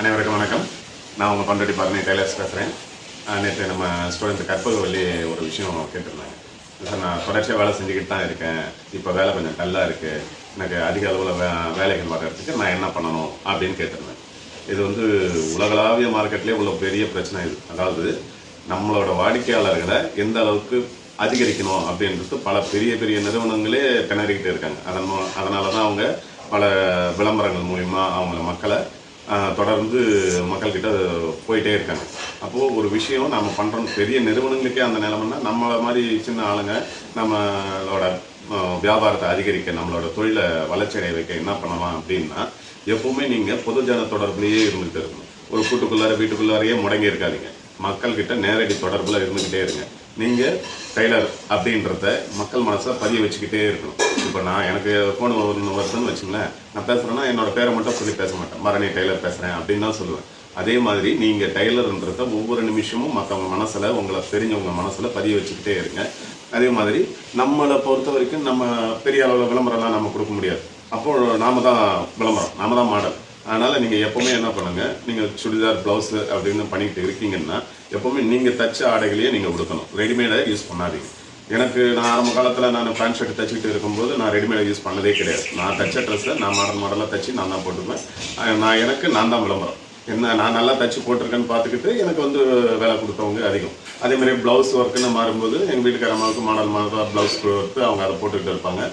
அனைவருக்கும் வணக்கம். நான் உங்கள் பண்ருட்டி பரணி டெய்லர்ஸ் பேசுகிறேன். நேற்று நம்ம ஸ்டூடெண்ட் கற்பகவல்லி ஒரு விஷயம் கேட்டிருந்தாங்க. சார், நான் தொடர்ச்சியாக வேலை செஞ்சுக்கிட்டு தான் இருக்கேன். இப்போ வேலை கொஞ்சம் டல்லாக இருக்குது, எனக்கு அதிக அளவில் வேலைகள் வர்றதுக்கு நான் என்ன பண்ணணும் அப்படின்னு கேட்டிருந்தேன். இது உலகளாவிய மார்க்கெட்லேயே உள்ள பெரிய பிரச்சனை இது. அதாவது நம்மளோட வாடிக்கையாளர்களை எந்த அளவுக்கு அதிகரிக்கணும் அப்படின்றது பல பெரிய பெரிய நிறுவனங்களே திணறிக்கிட்டு இருக்காங்க. அதனால தான் அவங்க பல விளம்பரங்கள் மூலிமா அவங்கள மக்களை தொடர்ந்து மக்கள்கிட்ட போயிட்டே இருக்காங்க. அப்போது ஒரு விஷயம் நம்ம பண்ணுறோம், பெரிய நிறுவனங்களுக்கே அந்த நிலைமைன்னா நம்மளை மாதிரி சின்ன ஆளுங்க நம்மளோட வியாபாரத்தை அதிகரிக்க, நம்மளோட தொழிலை வளர்ச்சியடைய வைக்க என்ன பண்ணலாம் அப்படின்னா, எப்பவுமே நீங்கள் பொதுஜன தொடர்புலேயே இருந்துகிட்டு இருக்கணும். ஒரு வீட்டுக்குள்ளாரையே முடங்கி இருக்காதீங்க. மக்கள்கிட்ட நேரடி தொடர்பில் இருந்துக்கிட்டே இருங்க. நீங்கள் டெய்லர் அப்படின்றத மக்கள் மனசில் பதிய வச்சுக்கிட்டே இருக்கணும். இப்போ எனக்கு ஃபோன் ஒன்று வருதுன்னு வச்சுங்களேன், நான் பேசுகிறேன்னா என்னோட பேரை மட்டும் சொல்லி பேச மாட்டேன், பரணி டெய்லர் பேசுகிறேன் அப்படின்னு தான் சொல்லுவேன். அதே மாதிரி நீங்கள் டெய்லர்ன்றத ஒவ்வொரு நிமிஷமும் மற்றவங்க மனசில், உங்களை தெரிஞ்சவங்க மனசில் பதிய வச்சுக்கிட்டே இருங்க. அதே மாதிரி நம்மளை பொறுத்த வரைக்கும் நம்ம பெரிய அளவில் விளம்பரம்லாம் நம்ம கொடுக்க முடியாது. அப்போது நாம தான் விளம்பரம், நாம தான் மாடல். அதனால் நீங்கள் எப்போவுமே என்ன பண்ணுங்கள், நீங்கள் சுடிதார் ப்ளவுஸு அப்படின்னு பண்ணிக்கிட்டு இருக்கீங்கன்னா எப்போவுமே நீங்கள் தச்ச ஆடைகளையே நீங்கள் கொடுக்கணும். ரெடிமேடை யூஸ் பண்ணாதீங்க. நான் ஆரம்ப காலத்தில் நான் பேண்ட் ஷர்ட் தைச்சிக்கிட்டு இருக்கும்போது நான் ரெடிமேடை யூஸ் பண்ணதே கிடையாது. நான் தச்ச ட்ரெஸ்ஸை நான் மாடலாக தைச்சி நான் தான் போட்டுப்பேன். நான் தான் விளம்பரம். நான் நல்லா தைச்சி போட்டிருக்கேன்னு பார்த்துக்கிட்டு எனக்கு வேலை கொடுத்தவங்க அதிகம். அதேமாதிரி ப்ளவுஸ் ஒர்க்குன்னு மாறும்போது எங்கள் வீட்டுக்கார அம்மாவுக்கு மாடல் ப்ளவுஸ் கொடுத்து அவங்க அதை போட்டுக்கிட்டு இருப்பாங்க.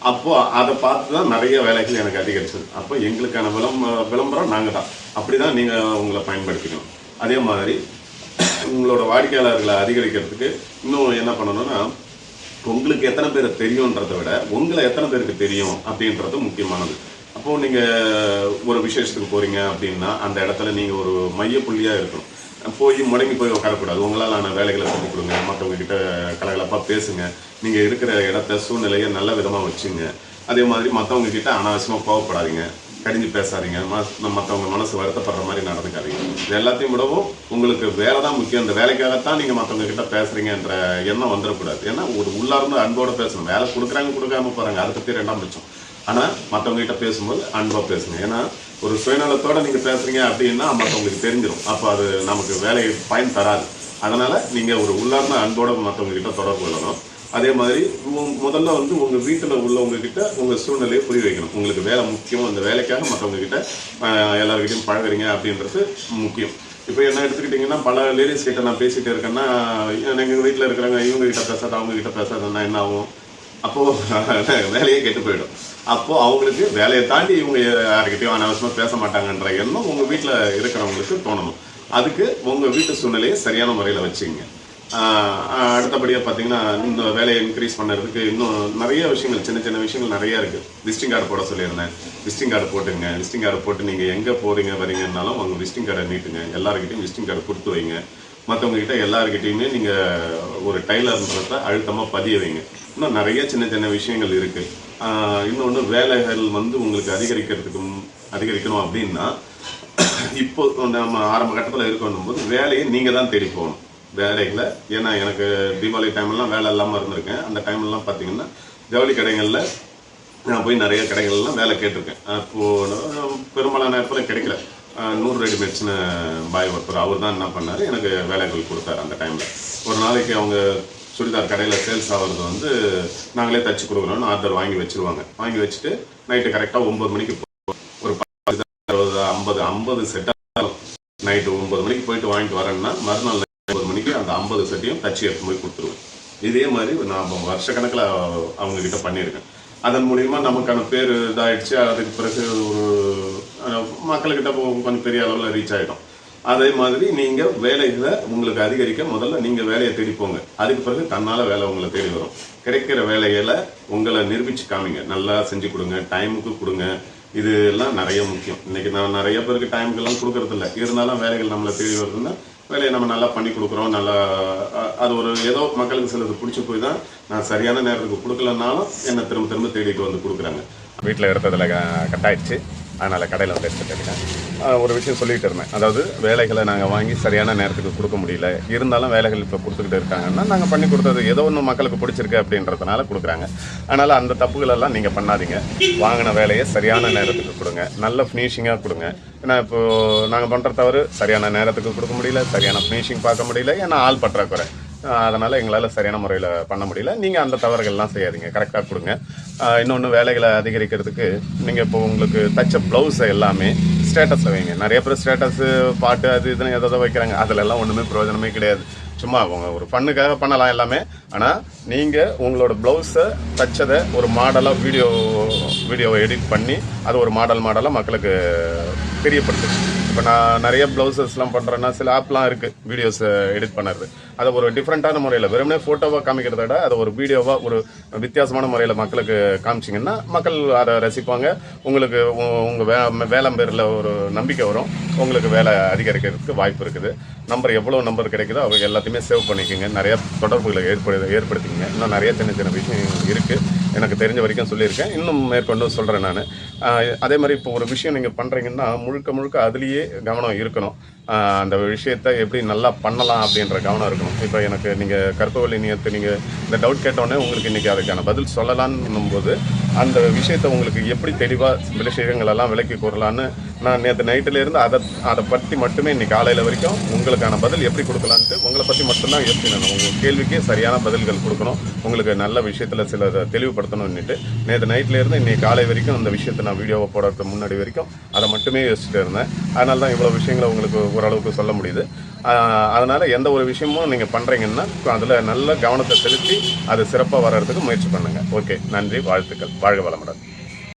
அப்போது அதை பார்த்து தான் நிறைய வேலைகள் எனக்கு அதிகரிச்சது. அப்போ எங்களுக்கான விளம்பரம் நாங்கள் தான். அப்படி தான் நீங்கள் உங்களை பயன்படுத்திக்கணும். அதே மாதிரி உங்களோட வாடிக்கையாளர்களை அதிகரிக்கிறதுக்கு இன்னும் என்ன பண்ணணும்னா, உங்களுக்கு எத்தனை பேர் தெரியுன்றதை விட உங்களை எத்தனை பேருக்கு தெரியும் அப்படின்றது முக்கியமானது. அப்போது நீங்கள் ஒரு விசேஷத்துக்கு போகிறீங்க அப்படின்னா அந்த இடத்துல நீங்கள் ஒரு மையப்புள்ளியாக இருக்கணும். முடங்கி போய் உட்காரக்கூடாது. உங்களால் வேலைகளை செஞ்சு கொடுங்க, மற்றவங்க கிட்ட கலகலப்பாக பேசுங்க, நீங்கள் இருக்கிற இடத்த சூழ்நிலையை நல்ல விதமாக வச்சுங்க. அதே மாதிரி மற்றவங்க கிட்ட அனாவசியமாக கோவப்படாதீங்க, கடிஞ்சு பேசாதீங்க, மற்றவங்க மனசு வருத்தப்படுற மாதிரி நடந்துக்காதீங்க. இது எல்லாத்தையும் விடவும் உங்களுக்கு வேலை தான் முக்கியம். இந்த வேலைக்காகத்தான் நீங்கள் மற்றவங்க கிட்ட பேசுகிறீங்கன்ற எண்ணம் வந்துடக்கூடாது. ஏன்னா ஒரு உள்ளார்ந்து அன்போடு பேசணும். வேலை கொடுக்காம போகிறாங்க, அதை பற்றி ரெண்டாம் பட்சம். ஆனால் மற்றவங்க கிட்ட பேசும்போது அன்பாக பேசுங்க. ஏன்னா ஒரு சுயநலத்தோடு நீங்கள் பேசுகிறீங்க அப்படின்னா மற்றவங்களுக்கு தெரிஞ்சிடும். அப்போ அது நமக்கு வேலையை பயன் தராது. அதனால் நீங்கள் ஒரு உள்ளார்ந்த அன்போடு மற்றவங்க கிட்ட தொடர்பு கொள்ளணும். அதே மாதிரி முதல்ல உங்கள் வீட்டில் உள்ளவங்க கிட்ட உங்கள் சூழ்நிலையை புரிய வைக்கணும். உங்களுக்கு வேலை முக்கியம், அந்த வேலைக்காக மற்றவங்க கிட்ட எல்லாருக்கிட்டையும் பழகுறீங்க அப்படின்றது முக்கியம். இப்போ என்ன எடுத்துக்கிட்டிங்கன்னா, பல லேடிஸ் கிட்ட நான் பேசிகிட்டே இருக்கேன்னா, எங்கள் வீட்டில் இருக்கிறாங்க, இவங்க கிட்ட பேசாத அவங்க கிட்ட பேசாதன்னா என்ன ஆகும்? அப்போது வேலையே கெட்டு போயிடும். அப்போது அவங்களுக்கு வேலையை தாண்டி இவங்க யாருக்கிட்டையும் அனாவசியமாக பேச மாட்டாங்கன்ற எண்ணம் உங்கள் வீட்டில் இருக்கிறவங்களுக்கு தோணணும். அதுக்கு உங்கள் வீட்டு சூழ்நிலையை சரியான முறையில் வச்சுங்க. அடுத்தபடியாக பார்த்தீங்கன்னா, இந்த வேலையை இன்க்ரீஸ் பண்ணுறதுக்கு இன்னும் நிறைய விஷயங்கள், சின்ன சின்ன விஷயங்கள் நிறையா இருக்குது. விசிட்டிங் கார்டு போட சொல்லியிருந்தேன். விசிட்டிங் கார்டு போட்டுங்க. விசிட்டிங் கார்டு போட்டு நீங்கள் எங்கே போகிறீங்க வரீங்கன்னாலும் உங்கள் விசிட்டிங் கார்டை நீட்டுங்க. எல்லாருக்கிட்டையும் விசிட்டிங் கார்டு கொடுத்து வைங்க. மற்றவங்ககிட்ட எல்லாருக்கிட்டையுமே நீங்கள் ஒரு டைலர்ன்றதை அழுத்தமாக பதிய வைங்க. இன்னும் நிறைய சின்ன சின்ன விஷயங்கள் இருக்குது. இன்னொன்று, வேலைகள் உங்களுக்கு அதிகரிக்கணும் அப்படின்னா, இப்போ நம்ம ஆரம்ப கட்டத்தில் இருக்கணும் போது வேலையை நீங்கள் தான் தேடி போகணும். வேலைகளை, ஏன்னா எனக்கு தீபாவளி டைம்லாம் வேலை இல்லாமல் இருந்திருக்கேன். அந்த டைம்லாம் பார்த்தீங்கன்னா ஜவுளி கடைகளில் நான் போய் நிறைய கடைகள்லாம் வேலை கேட்டிருக்கேன். அப்போது பெரும்பாலான நேரத்தில் கிடைக்கல. 100 ரெடிமேட்ஸ்னு பாய் ஒருத்தர், அவர் தான் என்ன பண்ணார், எனக்கு வேலைகள் கொடுத்தாரு. அந்த டைமில் ஒரு நாளைக்கு அவங்க சுடிதார் கடையில் சேல்ஸ் ஆகிறது நாங்களே தைச்சி கொடுக்குறோன்னு ஆர்டர் வாங்கி வச்சுருவாங்க. வாங்கி வச்சுட்டு நைட்டு கரெக்டாக 9 மணிக்கு ஒரு 50 செட்டாக நைட்டு 9 மணிக்கு போயிட்டு வாங்கிட்டு வரேன்னா மறுநாள் 9 மணிக்கு அந்த 50 செட்டையும் தச்சு எடுத்து போய் கொடுத்துருவேன். இதே மாதிரி நான் வருஷக்கணக்கில் அவங்கக்கிட்ட பண்ணியிருக்கேன். அதன் மூலிமா நமக்கான பேர் இதாகிடுச்சு. அதுக்கு பிறகு ஒரு மக்கள்கிட்ட கொஞ்சம் பெரிய அளவில் ரீச் ஆகிடும். அதே மாதிரி நீங்கள் வேலைகளை உங்களுக்கு அதிகரிக்க முதல்ல நீங்கள் வேலையை தேடி போங்க. அதுக்கு பிறகு தன்னால் வேலை உங்களை தேடி வரும். கிடைக்கிற வேலைகளை உங்களை நிரூபித்து காமிங்க. நல்லா செஞ்சு கொடுங்க, டைமுக்கு கொடுங்க. இது எல்லாம் நிறைய முக்கியம். இன்றைக்கி நான் நிறைய பேருக்கு டைமுக்கெல்லாம் கொடுக்கறதில்ல. இருந்தாலும் வேலைகள் நம்மளை தேடி வருதுன்னா வேலையை நம்ம நல்லா பண்ணி கொடுக்குறோம். நல்லா அது ஒரு ஏதோ மக்களுக்கு சிலது பிடிச்சி போய் தான் நான் சரியான நேரத்துக்கு கொடுக்கலனாலும் என்னை திரும்ப திரும்ப தேடிட்டு கொடுக்குறாங்க. வீட்டில் இருக்கிறதுல கட்டாயிடுச்சு. அதனால் கடையில் வந்து எடுத்துகிட்டு இருக்கேன். ஒரு விஷயம் சொல்லிகிட்டு இருந்தேன், அதாவது வேலைகளை நாங்கள் வாங்கி சரியான நேரத்துக்கு கொடுக்க முடியல, இருந்தாலும் வேலைகள் இப்போ கொடுத்துக்கிட்டு இருக்காங்கன்னா நாங்கள் பண்ணி கொடுத்தது ஏதோ ஒன்று மக்களுக்கு பிடிச்சிருக்கு அப்படின்றதுனால கொடுக்குறாங்க. அதனால் அந்த தப்புகளெல்லாம் நீங்கள் பண்ணாதீங்க. வாங்கின வேலையை சரியான நேரத்துக்கு கொடுங்க, நல்ல ஃபினிஷிங்காக கொடுங்க. ஏன்னா இப்போது நாங்கள் பண்ணுற தவறு சரியான நேரத்துக்கு கொடுக்க முடியல, சரியான ஃபினிஷிங் பார்க்க முடியல, ஏன்னா ஆள் பற்றாக்குறை. அதனால் எங்களால் சரியான முறையில் பண்ண முடியல. நீங்கள் அந்த தவறுகள்லாம் செய்யாதீங்க, கரெக்டாக கொடுங்க. இன்னொன்று, வேலைகளை அதிகரிக்கிறதுக்கு நீங்கள் இப்போ உங்களுக்கு தச்ச ப்ளவுஸை எல்லாமே ஸ்டேட்டஸில் வைங்க. நிறைய பேர் ஸ்டேட்டஸு பாட்டு அது இதுன்னு எதாவது வைக்கிறாங்க, அதிலெல்லாம் ஒன்றுமே பிரயோஜனமே கிடையாது. சும்மா அவங்க ஒரு ஃபண்ணுக்காக பண்ணலாம் எல்லாமே. ஆனால் நீங்கள் உங்களோட ப்ளவுஸை தச்சதை ஒரு மாடலாக வீடியோவை எடிட் பண்ணி அதை ஒரு மாடலாக மக்களுக்கு தெரியப்படுத்துங்க. இப்போ நான் நிறைய ப்ளவுசஸ்லாம் பண்ணுறேன்னா சில ஆப்லாம் இருக்குது வீடியோஸ் எடிட் பண்ணுறது. அதை ஒரு டிஃப்ரெண்ட்டான முறையில் வெறுமனே ஃபோட்டோவாக காமிக்கிறத விட அதை ஒரு வீடியோவாக ஒரு வித்தியாசமான முறையில் மக்களுக்கு காமிச்சிங்கன்னா மக்கள் அதை ரசிப்பாங்க. உங்களுக்கு உங்கள் வேலை பேரில் ஒரு நம்பிக்கை வரும், உங்களுக்கு வேலை அதிகரிக்கிறதுக்கு வாய்ப்பு இருக்குது. எவ்வளோ நம்பர் கிடைக்குதோ அவங்க எல்லாத்தையுமே சேவ் பண்ணிக்கோங்க. நிறைய தொடர்புகளை ஏற்படுத்திக்கங்க. இன்னும் நிறைய சின்ன சின்ன விஷயம் இருக்குது, எனக்கு தெரிஞ்ச வரைக்கும் சொல்லியிருக்கேன், இன்னும் மேற்கொண்டு சொல்கிறேன் நான். அதே மாதிரி இப்போ ஒரு விஷயம் நீங்கள் பண்ணுறீங்கன்னா முழுக்க அதுலேயே கவனம் இருக்கணும். அந்த விஷயத்தை எப்படி நல்லா பண்ணலாம் அப்படின்ற கவனம் இருக்கணும். இப்போ எனக்கு நீங்கள் கற்பவழி நேற்று நீங்கள் இந்த டவுட் கேட்டோடனே உங்களுக்கு இன்றைக்கி அதுக்கான பதில் சொல்லலான்னும் போது அந்த விஷயத்தை உங்களுக்கு எப்படி தெளிவாக விஷயங்களெல்லாம் விளக்கி கூறலான்னு நான் நேற்று நைட்டிலேருந்து அதை பற்றி மட்டுமே இன்றைக்கி காலையில் வரைக்கும் உங்களுக்கான பதில் எப்படி கொடுக்கலான்ட்டு உங்களை பற்றி மட்டும்தான் யோசிக்கணும். உங்கள் கேள்விக்கே சரியான பதில்கள் கொடுக்கணும், உங்களுக்கு நல்ல விஷயத்தில் சில தெளிவுபடுத்தணும்னுட்டு நேற்று நைட்லேருந்து இன்றைக்கி காலை வரைக்கும் அந்த விஷயத்தை நான் வீடியோவை போடுறதுக்கு முன்னாடி வரைக்கும் அதை மட்டுமே யோசிச்சுட்டு இருந்தேன். அதனால தான் இவ்வளோ விஷயங்களை உங்களுக்கு ஓரளவுக்கு சொல்ல முடியுது. அதனால் எந்த ஒரு விஷயமும் நீங்கள் பண்ணுறீங்கன்னா அதில் நல்ல கவனத்தை செலுத்தி அது சிறப்பாக வர்றதுக்கு முயற்சி பண்ணுங்கள். ஓகே, நன்றி, வாழ்த்துக்கள், வாழ்க வளமுடன்.